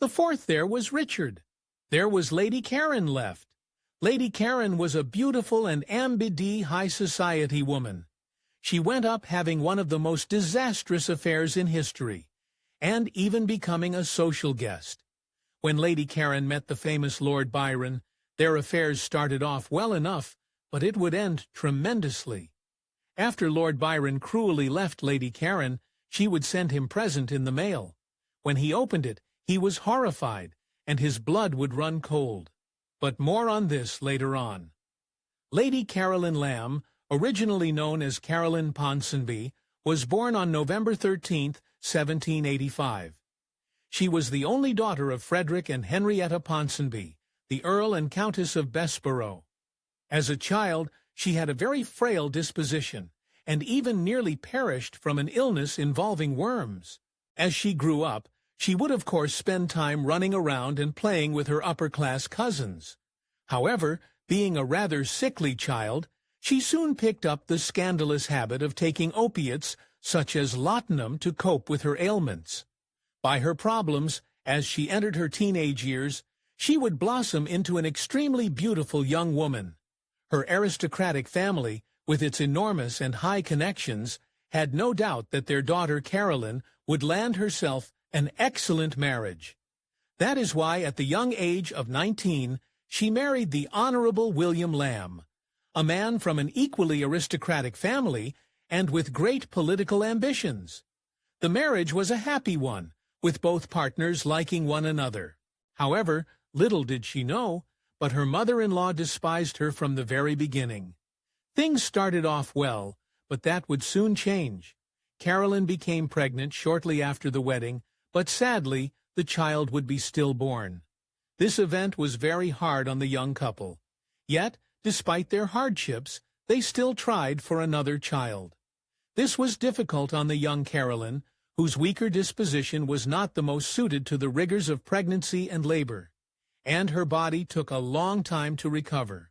The fourth there was Richard. There was Lady Karen left. Lady Karen was a beautiful and ambidie high society woman. She went up having one of the most disastrous affairs in history, and even becoming a social guest. When Lady Karen met the famous Lord Byron, their affairs started off well enough, but it would end tremendously. After Lord Byron cruelly left Lady Karen, she would send him a present in the mail. When he opened it, he was horrified, and his blood would run cold. But more on this later on. Lady Caroline Lamb, originally known as Caroline Ponsonby, was born on November 13, 1785. She was the only daughter of Frederick and Henrietta Ponsonby, the Earl and Countess of Bessborough. As a child, she had a very frail disposition, and even nearly perished from an illness involving worms. As she grew up, she would of course spend time running around and playing with her upper-class cousins. However, being a rather sickly child, she soon picked up the scandalous habit of taking opiates such as laudanum to cope with her ailments. By her problems, as she entered her teenage years, she would blossom into an extremely beautiful young woman. Her aristocratic family, with its enormous and high connections, had no doubt that their daughter Caroline would land herself an excellent marriage. That is why at the young age of 19, she married the Honorable William Lamb, a man from an equally aristocratic family and with great political ambitions. The marriage was a happy one, with both partners liking one another. However, little did she know, but her mother-in-law despised her from the very beginning. Things started off well, but that would soon change. Caroline became pregnant shortly after the wedding, but sadly, the child would be stillborn. This event was very hard on the young couple. Yet, despite their hardships, they still tried for another child. This was difficult on the young Caroline, whose weaker disposition was not the most suited to the rigors of pregnancy and labor, and her body took a long time to recover.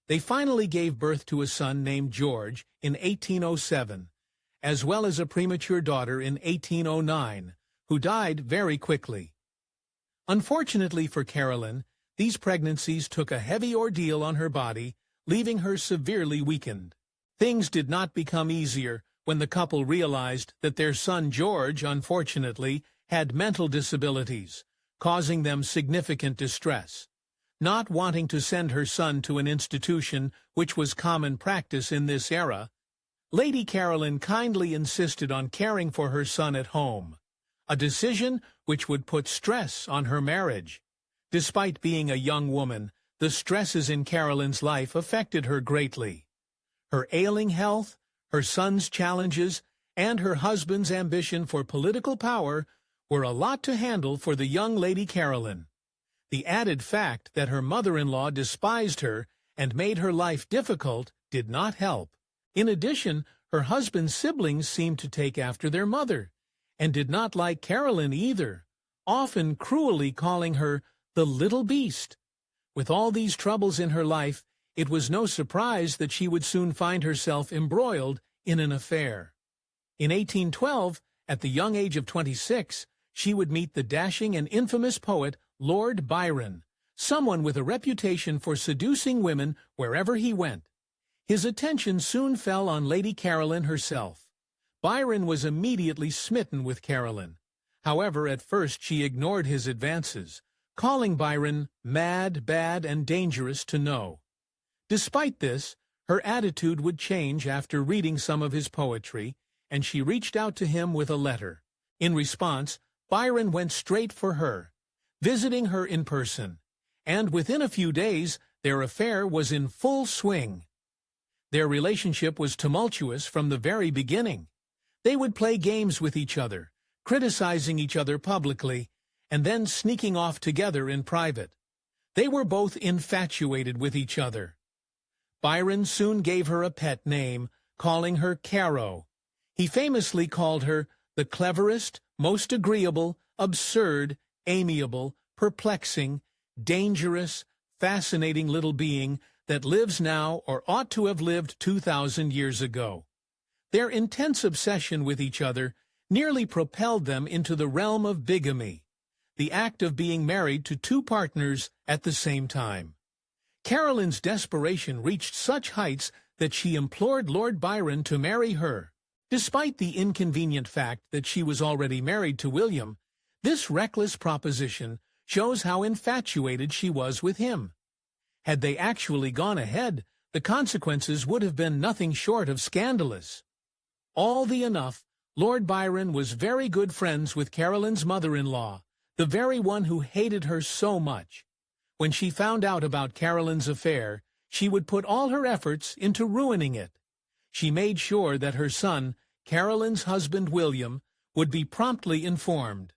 They finally gave birth to a son named George in 1807, as well as a premature daughter in 1809, who died very quickly. Unfortunately for Caroline, these pregnancies took a heavy ordeal on her body, leaving her severely weakened. Things did not become easier when the couple realized that their son George, unfortunately, had mental disabilities, causing them significant distress. Not wanting to send her son to an institution, which was common practice in this era, Lady Caroline kindly insisted on caring for her son at home, a decision which would put stress on her marriage. Despite being a young woman, the stresses in Caroline's life affected her greatly. Her ailing health, her son's challenges, and her husband's ambition for political power were a lot to handle for the young Lady Caroline. The added fact that her mother-in-law despised her and made her life difficult did not help. In addition, her husband's siblings seemed to take after their mother, and did not like Caroline either, often cruelly calling her the little beast. With all these troubles in her life, it was no surprise that she would soon find herself embroiled in an affair. In 1812, at the young age of 26, she would meet the dashing and infamous poet Lord Byron, someone with a reputation for seducing women wherever he went. His attention soon fell on Lady Caroline herself. Byron was immediately smitten with Caroline. However, at first she ignored his advances, calling Byron mad, bad, and dangerous to know. Despite this, her attitude would change after reading some of his poetry, and she reached out to him with a letter. In response, Byron went straight for her, visiting her in person, and within a few days, their affair was in full swing. Their relationship was tumultuous from the very beginning. They would play games with each other, criticizing each other publicly, and then sneaking off together in private. They were both infatuated with each other. Byron soon gave her a pet name, calling her Caro. He famously called her the cleverest, most agreeable, absurd, amiable, perplexing, dangerous, fascinating little being that lives now or ought to have lived 2,000 years ago. Their intense obsession with each other nearly propelled them into the realm of bigamy. the act of being married to two partners at the same time. Carolyn's desperation reached such heights that she implored Lord Byron to marry her. Despite the inconvenient fact that she was already married to William, this reckless proposition shows how infatuated she was with him. Had they actually gone ahead, the consequences would have been nothing short of scandalous. All the enough, Lord Byron was very good friends with Carolyn's mother-in-law, the very one who hated her so much. When she found out about Carolyn's affair, she would put all her efforts into ruining it. She made sure that her son, Carolyn's husband William, would be promptly informed.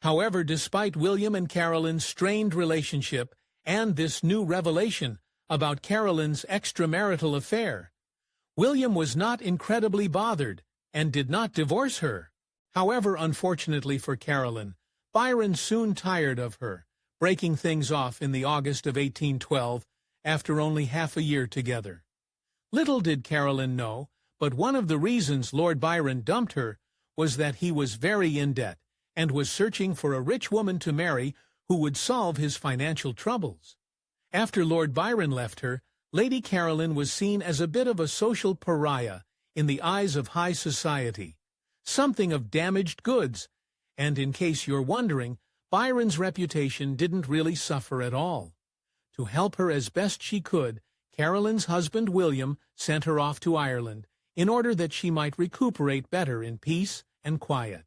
However, despite William and Carolyn's strained relationship and this new revelation about Carolyn's extramarital affair, William was not incredibly bothered and did not divorce her. However, unfortunately for Carolyn, Byron soon tired of her, breaking things off in the August of 1812 after only half a year together. Little did Carolyn know, but one of the reasons Lord Byron dumped her was that he was very in debt and was searching for a rich woman to marry who would solve his financial troubles. After Lord Byron left her, Lady Carolyn was seen as a bit of a social pariah in the eyes of high society, something of damaged goods, and in case you're wondering, Byron's reputation didn't really suffer at all. To help her as best she could, Carolyn's husband William sent her off to Ireland in order that she might recuperate better in peace and quiet.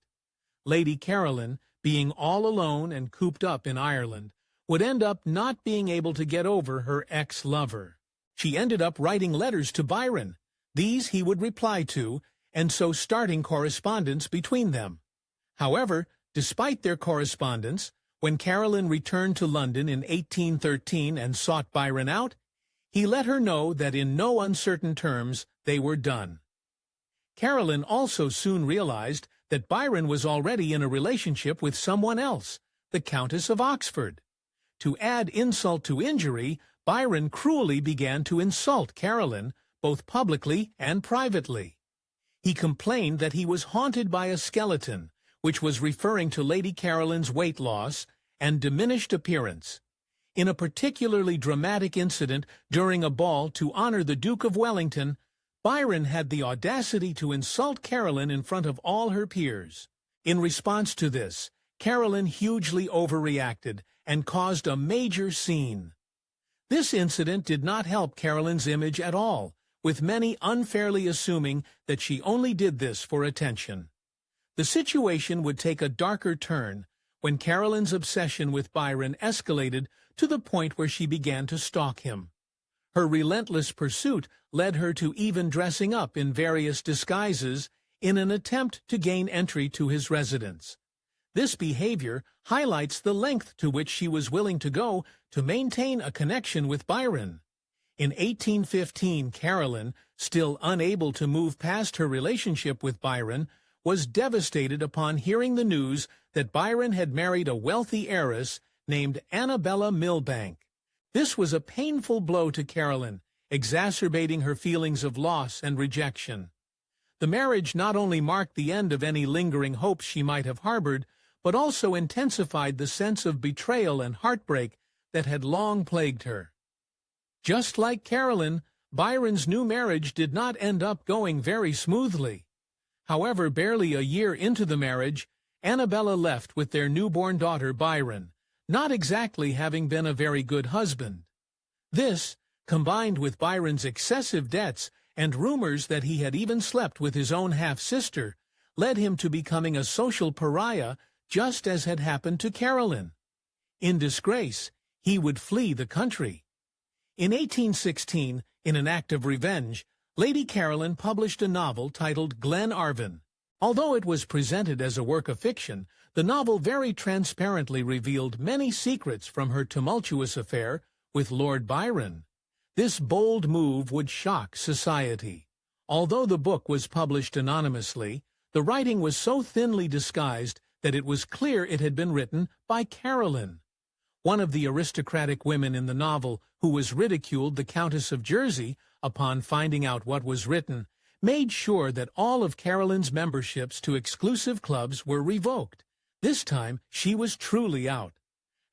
Lady Carolyn, being all alone and cooped up in Ireland, would end up not being able to get over her ex-lover. She ended up writing letters to Byron. These he would reply to, and so starting correspondence between them. However, despite their correspondence, when Carolyn returned to London in 1813 and sought Byron out, he let her know that in no uncertain terms they were done. Carolyn also soon realized that Byron was already in a relationship with someone else, the Countess of Oxford. To add insult to injury, Byron cruelly began to insult Carolyn, both publicly and privately. He complained that he was haunted by a skeleton, which was referring to Lady Carolyn's weight loss and diminished appearance. In a particularly dramatic incident during a ball to honor the Duke of Wellington, Byron had the audacity to insult Carolyn in front of all her peers. In response to this, Carolyn hugely overreacted and caused a major scene. This incident did not help Carolyn's image at all, with many unfairly assuming that she only did this for attention. The situation would take a darker turn when Carolyn's obsession with Byron escalated to the point where she began to stalk him. Her relentless pursuit led her to even dressing up in various disguises in an attempt to gain entry to his residence. This behavior highlights the length to which she was willing to go to maintain a connection with Byron. In 1815, Carolyn, still unable to move past her relationship with Byron, was devastated upon hearing the news that Byron had married a wealthy heiress named Annabella Milbank. This was a painful blow to Carolyn, exacerbating her feelings of loss and rejection. The marriage not only marked the end of any lingering hopes she might have harbored, but also intensified the sense of betrayal and heartbreak that had long plagued her. Just like Carolyn, Byron's new marriage did not end up going very smoothly. However, barely a year into the marriage, Annabella left with their newborn daughter Byron, not exactly having been a very good husband. This, combined with Byron's excessive debts and rumors that he had even slept with his own half-sister, led him to becoming a social pariah, just as had happened to Carolyn. In disgrace, he would flee the country. In 1816, in an act of revenge, Lady Carolyn published a novel titled Glenarvan. Although it was presented as a work of fiction, the novel very transparently revealed many secrets from her tumultuous affair with Lord Byron. This bold move would shock society. Although the book was published anonymously, the writing was so thinly disguised that it was clear it had been written by Carolyn. One of the aristocratic women in the novel, who was ridiculed, the Countess of Jersey, upon finding out what was written, made sure that all of Carolyn's memberships to exclusive clubs were revoked. This time, she was truly out.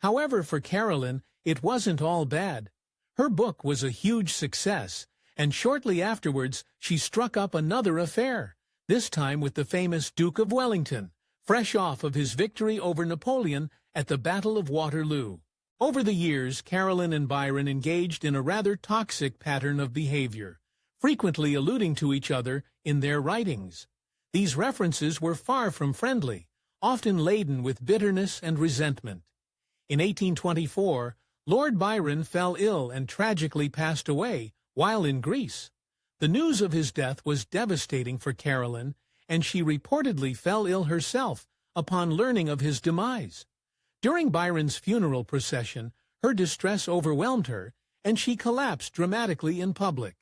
However, for Carolyn, it wasn't all bad. Her book was a huge success, and shortly afterwards, she struck up another affair, this time with the famous Duke of Wellington, fresh off of his victory over Napoleon at the Battle of Waterloo. Over the years, Carolyn and Byron engaged in a rather toxic pattern of behavior, frequently alluding to each other in their writings. These references were far from friendly, often laden with bitterness and resentment. In 1824, Lord Byron fell ill and tragically passed away while in Greece. The news of his death was devastating for Carolyn, and she reportedly fell ill herself upon learning of his demise. During Byron's funeral procession, her distress overwhelmed her, and she collapsed dramatically in public.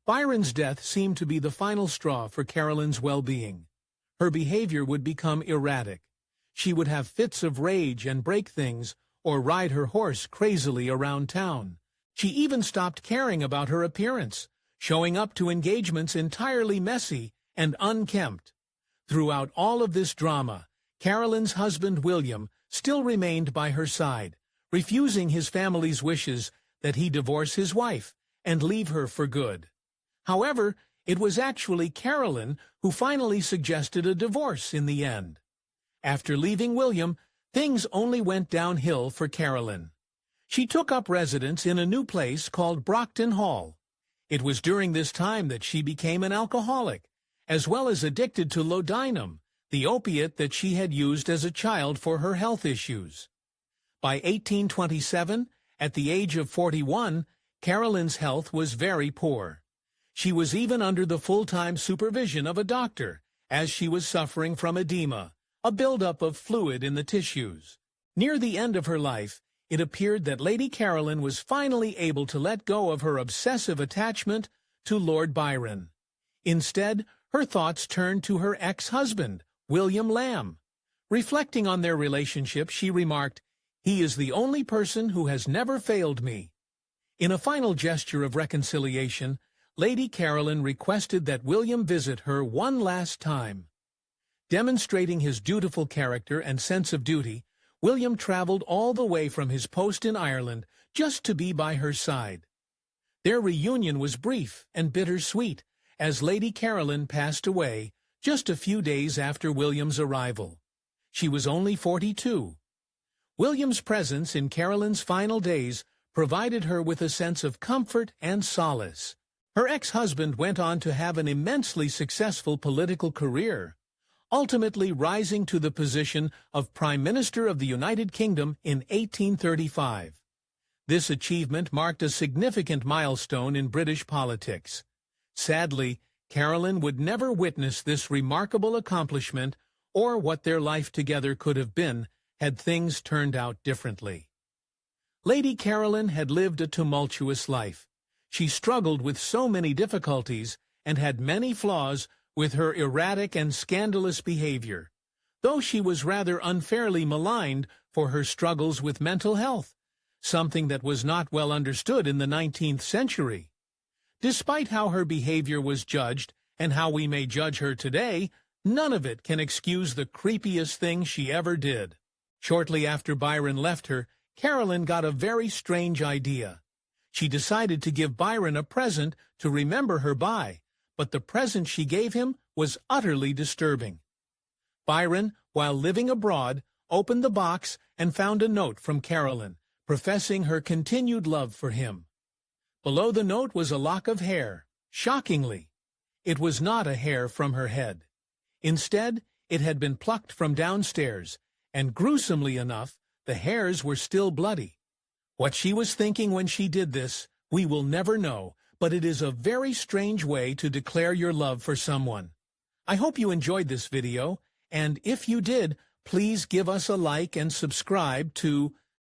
Byron's death seemed to be the final straw for Carolyn's well-being. Her behavior would become erratic. She would have fits of rage and break things, or ride her horse crazily around town. She even stopped caring about her appearance, showing up to engagements entirely messy and unkempt. Throughout all of this drama, Carolyn's husband William still remained by her side, refusing his family's wishes that he divorce his wife and leave her for good. However, it was actually Carolyn who finally suggested a divorce in the end. After leaving William, things only went downhill for Carolyn. She took up residence in a new place called Brockton Hall. It was during this time that she became an alcoholic, as well as addicted to laudanum, the opiate that she had used as a child for her health issues. By 1827, at the age of 41, Carolyn's health was very poor. She was even under the full-time supervision of a doctor, as she was suffering from edema, a buildup of fluid in the tissues. Near the end of her life, it appeared that Lady Carolyn was finally able to let go of her obsessive attachment to Lord Byron. Instead, her thoughts turned to her ex-husband, William Lamb. Reflecting on their relationship, she remarked, "He is the only person who has never failed me." In a final gesture of reconciliation, Lady Carolyn requested that William visit her one last time. Demonstrating his dutiful character and sense of duty, William traveled all the way from his post in Ireland just to be by her side. Their reunion was brief and bittersweet, as Lady Carolyn passed away just a few days after William's arrival. She was only 42. William's presence in Carolyn's final days provided her with a sense of comfort and solace. Her ex-husband went on to have an immensely successful political career, ultimately rising to the position of Prime Minister of the United Kingdom in 1835. This achievement marked a significant milestone in British politics. Sadly, Carolyn would never witness this remarkable accomplishment or what their life together could have been had things turned out differently. Lady Carolyn had lived a tumultuous life. She struggled with so many difficulties and had many flaws with her erratic and scandalous behavior, though she was rather unfairly maligned for her struggles with mental health, something that was not well understood in the 19th century. Despite how her behavior was judged and how we may judge her today, none of it can excuse the creepiest thing she ever did. Shortly after Byron left her, Carolyn got a very strange idea. She decided to give Byron a present to remember her by, but the present she gave him was utterly disturbing. Byron, while living abroad, opened the box and found a note from Carolyn, professing her continued love for him. Below the note was a lock of hair. Shockingly, it was not a hair from her head. Instead, it had been plucked from downstairs, and gruesomely enough, the hairs were still bloody. What she was thinking when she did this, we will never know, but it is a very strange way to declare your love for someone. I hope you enjoyed this video, and if you did, please give us a like and subscribe to